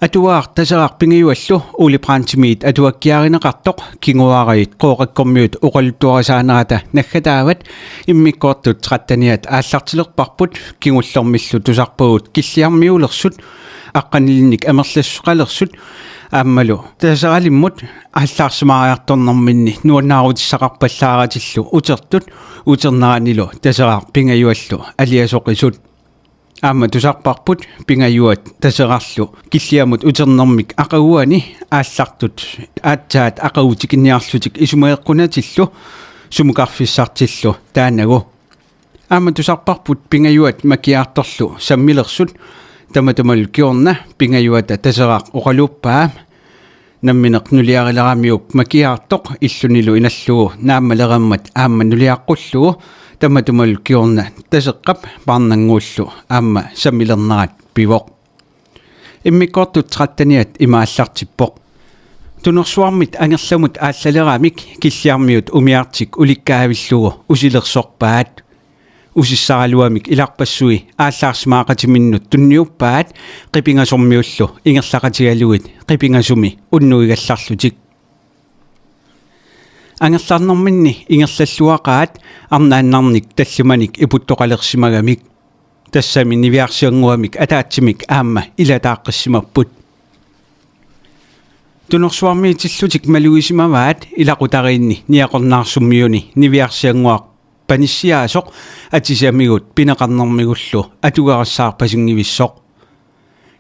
Atuar tasararpingiuallu ulipraantimiit atuakkiarineqartoq kinguarit qooqakkormiut uqallutuarisaanaata naggataavat immikkoortut trattaniat aallartilerparput kingullormillu tusarpugut killiarmiulersut aqqanilnik amerlassuqalersut aammalu tasaralimmut aallarsumaariartornerminni nuannaarutisaqarpallaaratillu utertut uterneranilu tasararpingiuallu aliasoqisut Amma tusarparput pingajuat taserarlu killiamut uternermik aqaguani aallartut aatsaat aqagutikiniarlutik isumaeqqunatiillu sumukarfissartillu taanagu amma tusarparput pingajuat makiaartorlu sammilersut tamatamal kiorna pingajuata taseraq oqaluuppaa nammineq nuliarilaramiuk makiaartoq illunilu inallugu naammaleraammat aamma nuliaqqullugu tamatumal kiorna taseqqap parnanguullu aamma sammilernerat pivoq immikkortut trattaniat imaallartippoq tunersuarmit angerlamut aallaleraamik killiarmiut umiartik ulikkaavillugu usilersorpaat usissaraluamik ilarpassui aallarsimaaqatiminnut tunniuppaat qipingasormiullu ingerlaqatigaluit qipingasumi unnuigallarlutik Angerlarnerminni ingerlalluaqaat arnaannarnik tallumanik iputtoqalersimagamik tassami niviarsianguamik ataatsimik aamma ilataaqqissimapput tunersuarmiitillutik maluisimavaat ilaqutariinni niaqornaarsummiuni niviarsianguaq panissiaasoq atisamigut pineqarnermigullu atugarissaarpasingivissoq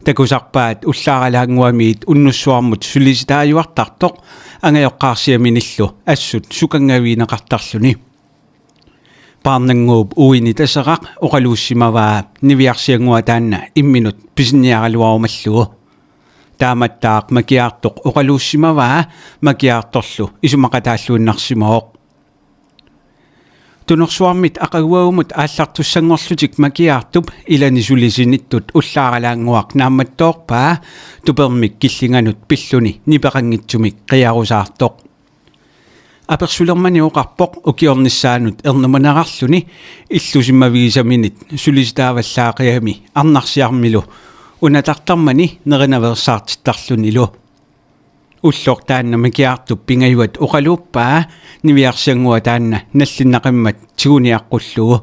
takusarpaat ullaaralaanguamiit unnussuarmut sulisitaajuartartoq angajoqqaarsiaminillu assut sukangaviineqartarluni paarnanguup uini taseraq oqaluussimavaa niviarsianguataanna imminut pisinniaraluarumallugu taamattaaq makiaartoq oqaluussimavaa makiaartorlu isumaqataalluinnarsimaoq tunersuarmit aqaguagumut aallartussangorlutik makiaartup ilani sulisinittut ullaaralaanguaq naammattoorpaa tupermik killinganut pilluni nipeqangitsumik qiarusaartoq apersulermani oqarpoq ukiornissaanut ernumanerarluni illusimmavigisaminit sulisitaavallaaqiyami arnarsiarmilu unatartarmani nerinaversaartittarlunilu ullortaanna makiaartup pingajuat oqaluuppaa niviarsianguataanna nallinnaqimmat tiguniaqqullugu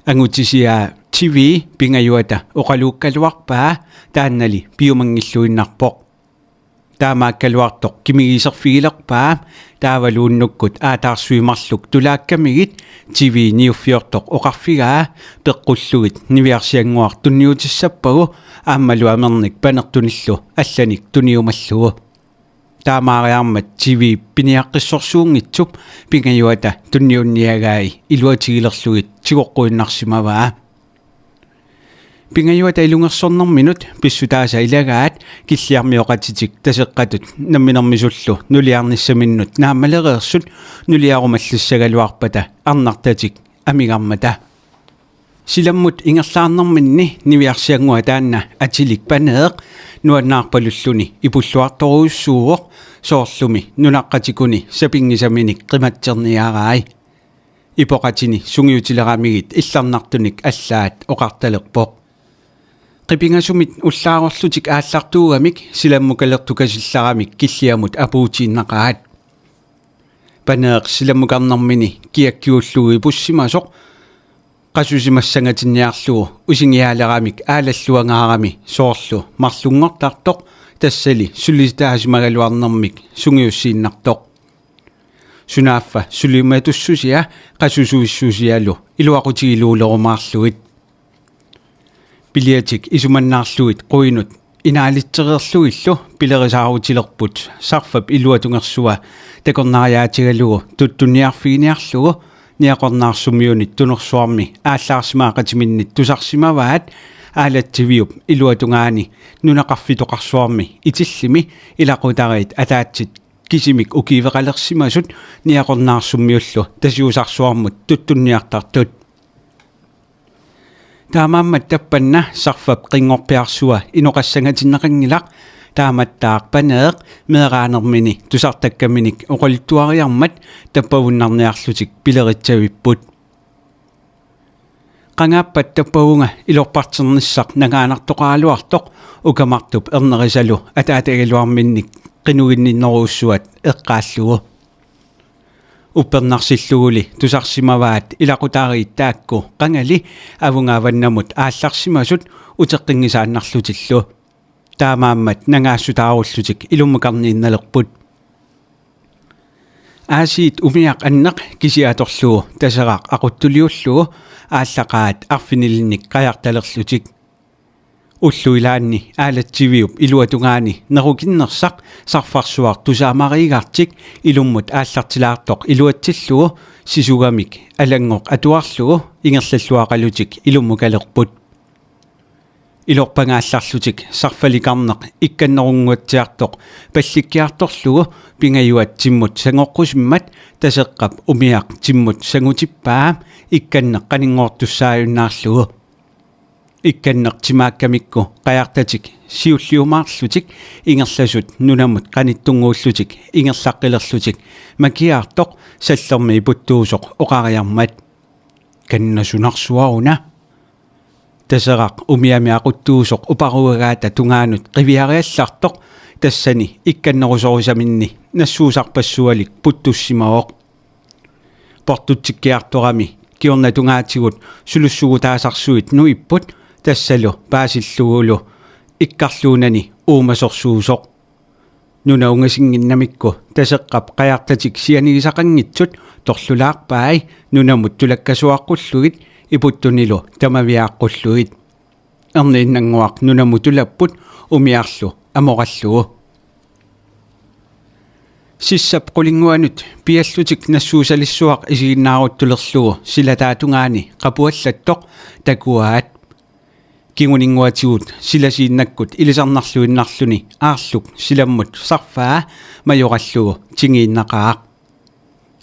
angutisiaa TV pingajuata oqaluukkaluarpaa taannali piumangilluinnarpoq taamaakkaluartoq kimigiserfigilerpaa taavaluunnukkut aataarsuimarluk tulaakkamigit TV niuffiortoq oqarfigaa peqqulluit niviarsianguar tunniutissappagu aammalu amernik panertunillu allanik tuniumallugu taamaariarmat TV piniaqqissorsuungitsup pingajuata tunniunniagaai iluatigilerlugit tigoqquinnarsimavaa pingajuata ilungersornerminut pissutaasa ilagaat killiarmioqatitik taseqqatut namminermisullu nuliarnissaminnut naammaleriersut nuliarumalliссagaluarpata arnartatik amigarmata silammut ingerlaarnerminni niviarsianguataanna atilik paneeq nuannaarpalulluni ipulluartoruussuuoq soorlumi nunaqqatikuni sapingisaminik qimatserniaraai ipoqatini sungiutileramigit illarnartunik allaat oqartalerpoq qipingasumit ullaarorlutik aallartuugamik silammukalertukasillaramik killiamut apuutiinnaqaat paneeq silammukarnermini kiakkiullugu ipussimasoq qasusimassangatinniarlugu usingiaaleramik aalalluangаарami soorlu marlungortartoq tassali sulisitaasimaгаluарнэрмик sungiussiinnartoq sunaaffa sulimatussusia qasusuissusialu iluaqutigiluulerumaarlugit piliatik isumannaarlugit quinut inaalitsererlugillu pilerisaaruutilerput sarfap iluatungersua takornariaatigalugu tuttuniarfiiniarlugu niaqornaarsummiunit tunersuarmi aallarsimaaqatiminnit tusarsimavaat aalattiviup iluatungaani nunaqarfitoqarsuarmi itillimi ilaqutariit ataatsit kisimik ukiiveqalersimasut niaqornaarsummiullu tasiusarsuarmut tuttunniartartut taamaammat tappanna sarfap qingorpiarsua inoqassangatinneqangilaq taamattaaq paneeq meeraanermini tusartakkaminik oqoltuariarmat tappavunnarniarlutik pileritsavipput qangaappat tappaunga ilorparternissaq nagaanartoqaaluartoq ukamartup ernerisalu ataatagaluarminnik qinuginninneruussuat eqqaallugu upernarsilluuli tusarsimavaat ilaqutaariit taakku qangali avungaavannamut aallarsimasut uteqqingisaannarlutillu taamaammat nangaassutaarullutik ilummukarniinnalerput aasiit umiaq anneq kisiatorlugu taseraq aquttuliullugu ааллақаат арфинилинник қаярталерлутик уллуилаанни аалатсивиуп илуатунгаани нерукиннерсақ сарфарсуар тусаамариигартик илуммут ааллартилаартоқ илуатсиллугу сисугамик алангоқ атуарлугу ингерллуақалутик илуммукалерпут илорпангаалларлутик сарфаликарнеқ икканнерунгуатсиартоқ палликкиарторлугу пингаюат тиммут сангоққусиммат тасеққап умиақ тиммут сангутиппаа икканнеқ қанингоортуссааюннаарлугу икканнеқ тимааккамикку қаяртатик сиуллиумаарлутик ингерласут нунамут қаниттунгууллутик ингерлаққилерлутик макиаартоқ саллерми путтуусоқ оқариармат каннасунарсуаруна тасерақ умиамиақуттуусоқ упаруагаата тунгаанут қивиариаллартоқ тассани икканнерусорусаминни нассуусарпассуалик путтуссимаоқ портутсиккиарторами киорнатунгаатигут сулуссугутаасарсуит нуиппут тассалу паасиллугулу иккарлуунани уумасорсуусоқ нунаунгасингиннамикку тасеққап қаяртатик сианигисақангитсут торлулаарпаай нунамут тулаккасуаққуллугит ипуттунилу тамавиааққуллугит эрнииннангуақ нунамутулаппут умиарлу амораллугу сиссап qulingguanut piallutik nassuusalissuaq isiginnaaruttulерlугу силатаатунгаани qapуаллаттоq такуаат кингунingguатигут силасииннаккут илисарнарлуиннарлуни аарлук силаммут сарфаа майораллугу тигииннақаақ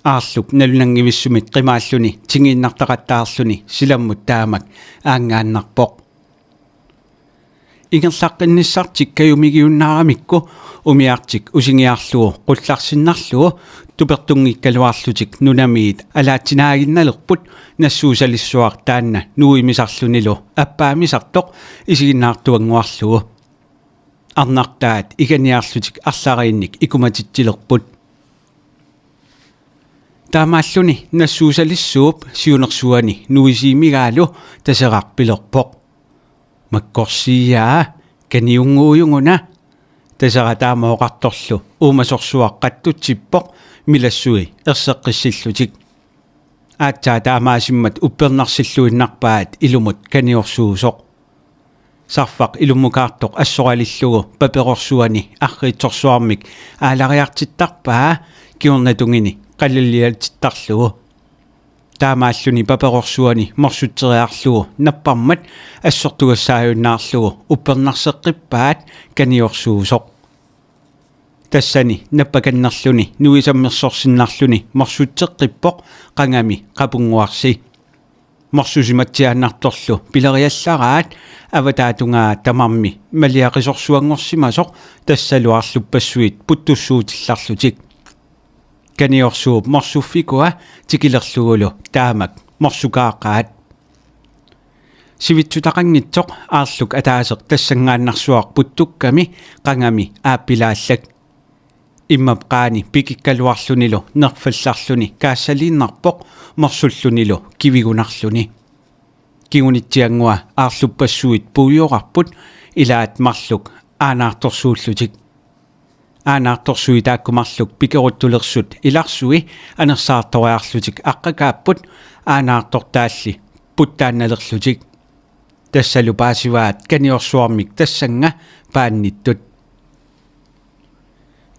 аарлук налунангивиссумит qimааллуни тигииннартақаттаарлуни силаммут таамак аангааннарпоқ ингерлаққинниссартик каюмигиуннаарамикку умиартик усингиарлугу qullarsinnarlugu тупертунгиккалуарлутик нунамиит алаатсинаагинналерпут нассуусалиссуар таанна нуимисарлунилу аппаамисартоқ исигиннаартуангуарлугу арнартаат иканиарлутик арлариинник икуматитсилерпут таамааллуни нассуусалиссууп сиунерсуани нуисиимигаалу тасеқар пилерпоқ маккорсиаа каниунгууюнгуна тасаратаамаоқарторлу уумасорсуаққаттутсиппоқ милассуи ерсеққиссиллутик аатсаатаамаасиммат уппернарсиллуиннарпаат илумут каниорсуусоқ сарфақ илуммукаартоқ ассоралиллугу паперорсуани арриитсорсуармик аалариартиттарпаа киорнатунгини қаллилиалтиттарлугу таамааллуни паперорсуани морсуттериарлугу наппармат ассортугассааюннаарлугу уппернарсеққиппаат каниорсуусоқ тассани наппаканнерлуни нуисаммерсорсиннарлуни морсутеққиппоқ қангами қапунгуарси морсусиматсиааннарторлу пилериаллараат аватаатунгаа тамарми малиақисорсуангорсимасоқ тассалуарлуппассуит путтуссуутилларлутик каниорсууп морсуффикуа тикилерлугулу таамак морсукаақаат сивитсутақангитсоқ аарлук атаасеқ тассангааннарсуар путтукками қангами ааппилааллак иммап qaani пикиккалуарлунилу нерфалларлуни каассалииннарпоқ морсуллунилу кивигунарлуни кигунитсиангуа аарлуппассуит пуйоқарпут илаат марлук аанаарторсууллутик аанаарторсуи тааккумарлук пикеруттулерсут иларсуи анерсаарториарлутик аққакааппут аанаартортаалли путтаанналерлутик тассалу паасиваат каниорсуармик тассанга паанниттут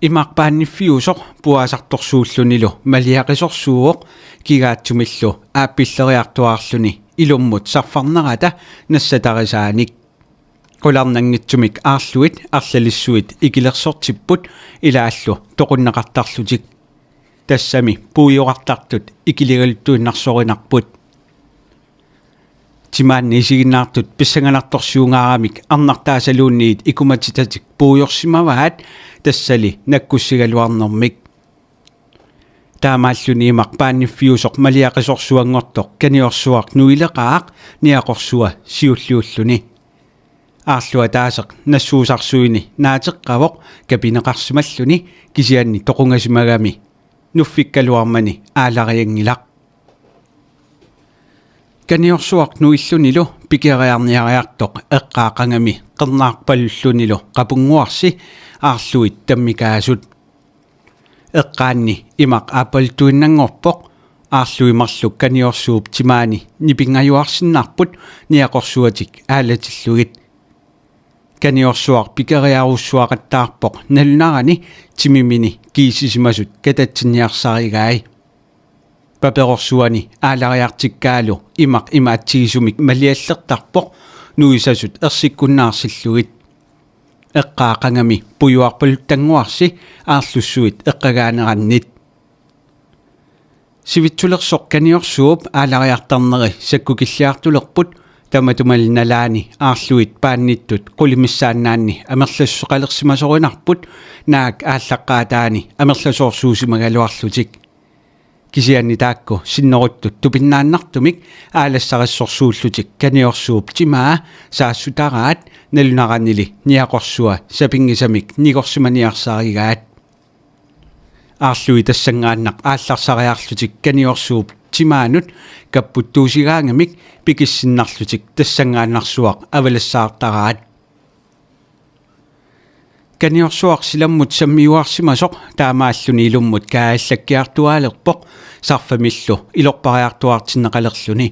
имарпаанниффиусоқ пуаасарторсууллунилу малиақисорсууоқ кигаатсумиллу ааппиллериартуаарлуни илуммут сарфарнерата нассатарисааник qulарнангитсумик аарлуит арлалиссуит икилерсортиппут илааллу тоқуннеқартарлутик тассами пуйоқартартут икилигалуттуиннарсоринарпут тимаанни исигиннаартут писсанганарторсиунгаарамик арнартаасалуунниит икуматитатик пуйорсимаваат тассали наккуссигалуарнэрмик таамааллуни имарпаанниффиусоқ малиақисорсуангортоқ каниорсуақ нуилеқаақ ниақорсуа сиуллиуллуни аарлуа таасеқ нассуусарсуини наатеққавоқ капинеқарсималлуни кисианни тоқунгасимагами нуффиккалуармани аалариангилақ каниорсуақ нуиллунилу пикериарниариартоқ эққаақангами қернаарпаллуллунилу қапунгуарси аарлуит таммикаасут эққаанни имақ аапалтуиннангорпоқ аарлуимарлук каниорсууп тимаани нипингаюарсиннарпут ниақорсуатик аалатиллугит каниорсуар пикериаруссуақаттаарпоқ налунарани тимимини киисисимасут кататсинниарсаригаи паперорсуани аалариартиккаалу имақ имаатсигисумик малиаллертарпоқ нуисасут ерсиккуннаарсиллугит эққаақангами пуюарпалуттангуарси аарлуссуит эққагаанераннит сивитсулерсоқ каниорсууп аалариартарнери саккукиллиартулерпут таматумалналаани аарлуит паанниттут қулимиссааннаанни амерлассоқалерсимасоринарпут наак ааллаққаатаани амерласоорсуусимагалуарлутик кисианни таакку синнеруттут тупиннааннартумик аалассариссорсууллутик каниорсууп тимаа саассутараат налунаранили ниақорсуа сапингисамик нигорсиманиарсааригаат аарлуи тассангааннақ аалларсариарлутик каниорсууп тимаанут каппуттуусигаангамик пикиссиннарлутик тассангааннарсуақ авалассаартараат каниорсуақ силаммут саммиуарсимасоқ таамааллуни илуммут кааллаккиартуаалерпоқ сарфамиллу илорпариартуартиннеқалерлуни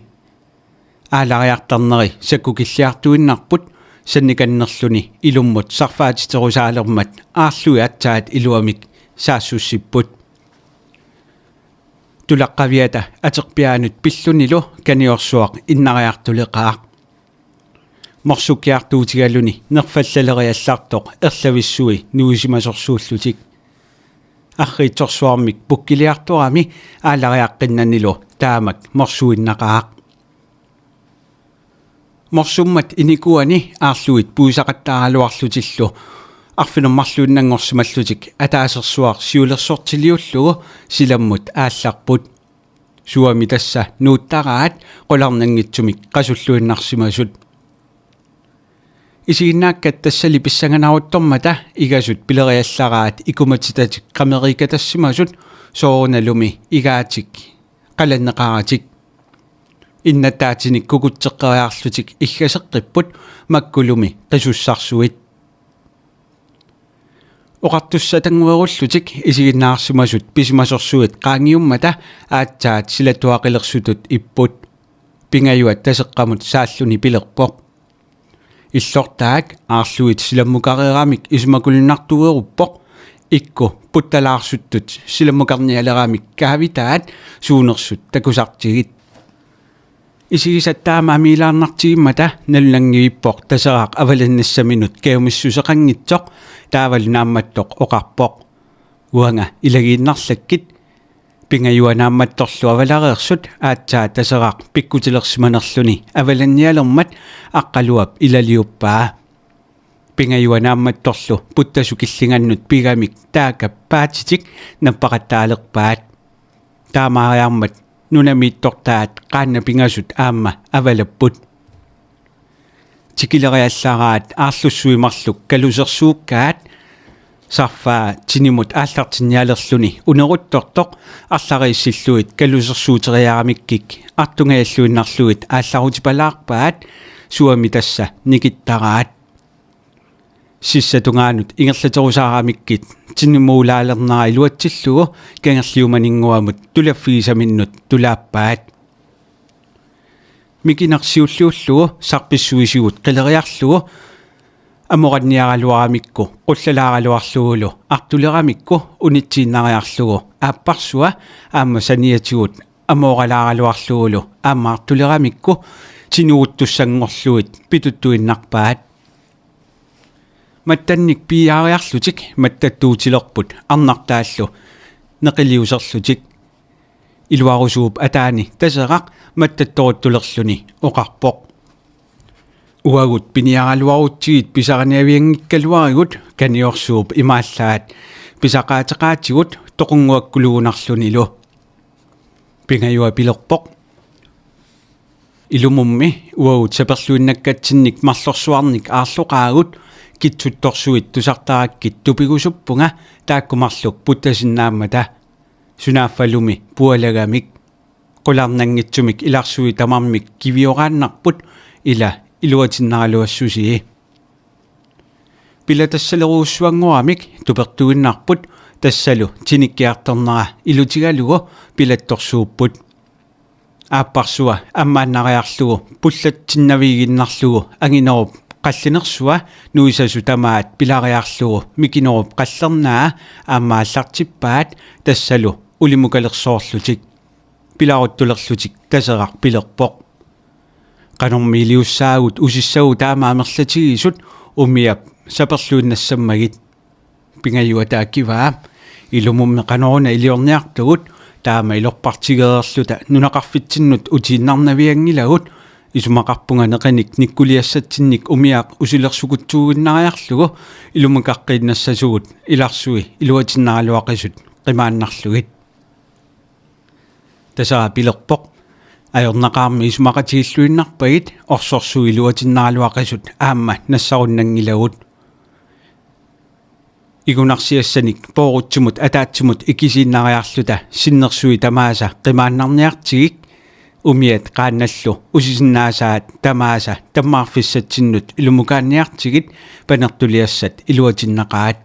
аалариартарнери саккукиллиартуиннарпут санниканнерлуни илуммут сарфаатитерусаалермат аарлуи атсаат илуамик саассуссиппут тулаққавиата атерпиаанут пиллунилу каниорсуақ иннариартулеқаақ морсуккиартуутигалуни нерфаллалериаллартоқ ерлависсуи нуисимасорсууллутик арриитсорсуармик пуккилиартуарами аалариаққиннанилу таамак морсуиннақаақ морсуммат иникуани аарлуит пуисақаттааралуарлутиллу арфинермарлуиннангорсималлутик атаасерсуар сиулерсортилиуллугу силаммут аалларпут суами тасса нууттараат qolарнангитсумик qasуллуиннарсимасут исигиннааккат тассали писсанганаруттормата игасут пилериаллараат икуматитатик камерикатассимасут соорналуми игаатик қаланнеқаратик иннатаатиник кукутсеққариарлутик иггасеққиппут маккулуми қисуссарсуит оқартуссатангуеруллутик исигиннаарсимасут писимасорсуит qaangiummata аатсаат силатуақилерсутут иппут пингаюат тасеққамут сааллуни пилерпоқ иллортаак аарлуит силаммукареерамик исмакулнартуеруппоқ икку путталаарсуттут силаммукарниалерамик каавитаат суунерсут такусартигит исигисаттаамаамилаарнартигиммата наллангииппоқ тасераақ аваланнассаминут кеумиссусеқангитсоқ таавалунаамматтоқ оқарпоқ уанга илагииннарлаккит пингаюанаамматторлу авалареерсут аатсаа тасераақ пиккутилерсиманерлуни аваланниалермат аққалуап илалиуппаа пингаюанаамматторлу путтасукиллинганнут пигамик таакаппаатитик наппақаттаалерпаат таамаариармат нунамииттортаат qaanna pingasut aamma avalapпут тикилериаллаараат аарлуссуимарлук калусерсууккаат сарфаа тинимут ааллартинниалерлуни унеруттортоқ арларииссиллуит калусерсуутериарамиккик артунгааллуиннарлуит аалларутипалаарпаат суами тасса никиттараат сиссатунгаанут ингерлатерусаарамиккит тиннимуулаалернаа илуатсиллугу кангерлиуманингуамут тулаффигисаминнут тулааппаат микинарсиуллууллугу сарписсуисигут қилериарлугу аморанниаралуарамикку qullalааралуарлугулу артулерамикку унитсииннариарлугу ааппарсуа аама саниатигут амооралааралуарлугулу аама артулерамикку тинууттуссангорлуит питуттуиннарпаат маттанник пиаариарлутик маттаттуутилерпут арнартааллу неқилиусерлутик илуарусууп атаани тасеқақ маттатторуттулерлуни оқарпоқ уагут пиниаралуарутсигит писараниавиангиккалуаригут каниорсууп имааллаат писақаатеқаатигут тоқунгуаккулугунарлунилу pingayua pilerpoq ilumummi uaut saperluinnakkatinnik marlorsuarnik aarloqaagut kitsuttorsuit tusartarakkit tupigusuppunga taakkumarluk puttasinnaamata sunaaffalumi pualagamik qularnanngitsumik ilarsui tamarmik kivioraannarput ila iluatinnaraluassusi pilatassalerussuanguramik tupertuginnarput tassalu tinikkiarternera ilutigalugu pilattorsuupput ааппарсуа аммааннариарлугу пуллатсиннавигиннарлугу агинеруп қаллинерсуа нуисасу тамаат пилариарлугу микинеруп қаллернаа аамааллартиппаат тассалу улимукалерсоорлутик пиларуттулерлутик тасерар пилерпоқ канормилиуссаагут усиссагу таамаамерлатигисут умиап саперлуиннассаммагит пингаюа тааккиваа илумумме каноруна илиорниартугут таама илорпартигеерлута нунақарфитсиннут утииннарнавиангилагут исумақарпунга неқаник никкулиассатсинник умиаақ усилерсукутсуугиннариарлугу илумакаққииннассасугут иларсуи илуатиннаралуақисут қимааннарлугит тасаа пилерпоқ аёрнақарми исумақатигиллуиннарпагит орсорсуи илуатиннаралуақисут аама нассаруннангилагут игунарсиассаник поорутсумут атаатсумут икисииннариарлута синнерсуи тамааса қимааннарниартигик умиат qaannallu usisinnaasaat tamaasa tammaarfissatsinнут ilumukaaниартигит панертулиассат илуатиннақаат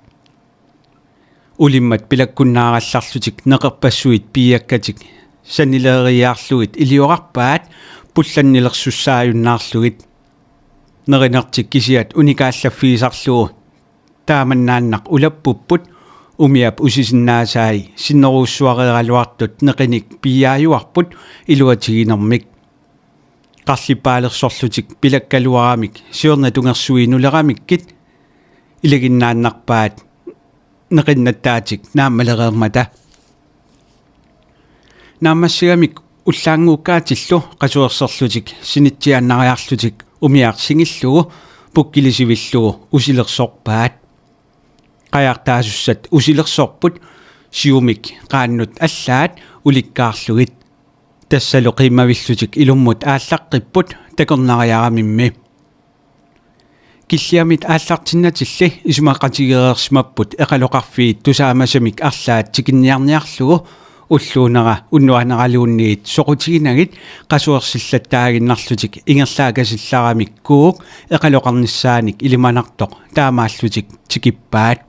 улиммат пилаккуннааралларлутик неқерпассуит пиаккатик санилериаарлугит илиорарпаат пулланнилерсуссааюннаарлугит неринертик кисиат уникааллаффигисарлугу тааманнааннақ улаппуппут умиап усисиннаасаи синнеруussуареералуартут неқиник пияаюарпут илуатигинермик қарлиппаалерсорлутик пилаккалуарамик сиорна тунгерсуинулерамиккит илагиннааннарпаат неқиннаттаатик нааммалереермата нааммассигамик уллаангууккаатиллу қасуерсерлутик синитсиааннариарлутик умиаарсигиллугу пуккилисивиллугу усилерсорпаат qajartaasussat usilersorput siumik qaannut allaat ulikkaarlugit tassalu qiimmavillutik ilummut aallaqqipput takernariaramimmi киллиамит ааллартиннатилли исумақатигереерсимаппут эқалоқарфиит тусаамасамик арлаат тикинниарниарлугу уллуунера уннуанералуунниит соқутигинагит қасуерсиллаттаагиннарлутик ингерлаакасилларамик куук эқалоқарниссааник илиманартоқ таамааллутик тикиппаат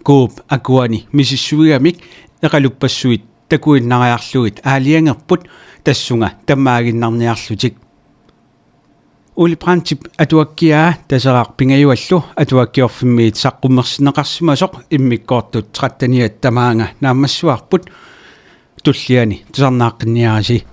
кууп акуани мисиссуигамик эқалуппассуит такуиннариарлугит аалиангерпут тассунга таммаагиннарниарлутик улипрантип атуаккиаа тасераар пингаюаллу атуаккиорфиммиит саққуммерсинеқарсимасоқ иммиккоортут 13 тамаанга нааммассуарпут туллиани тусарнааққинниараси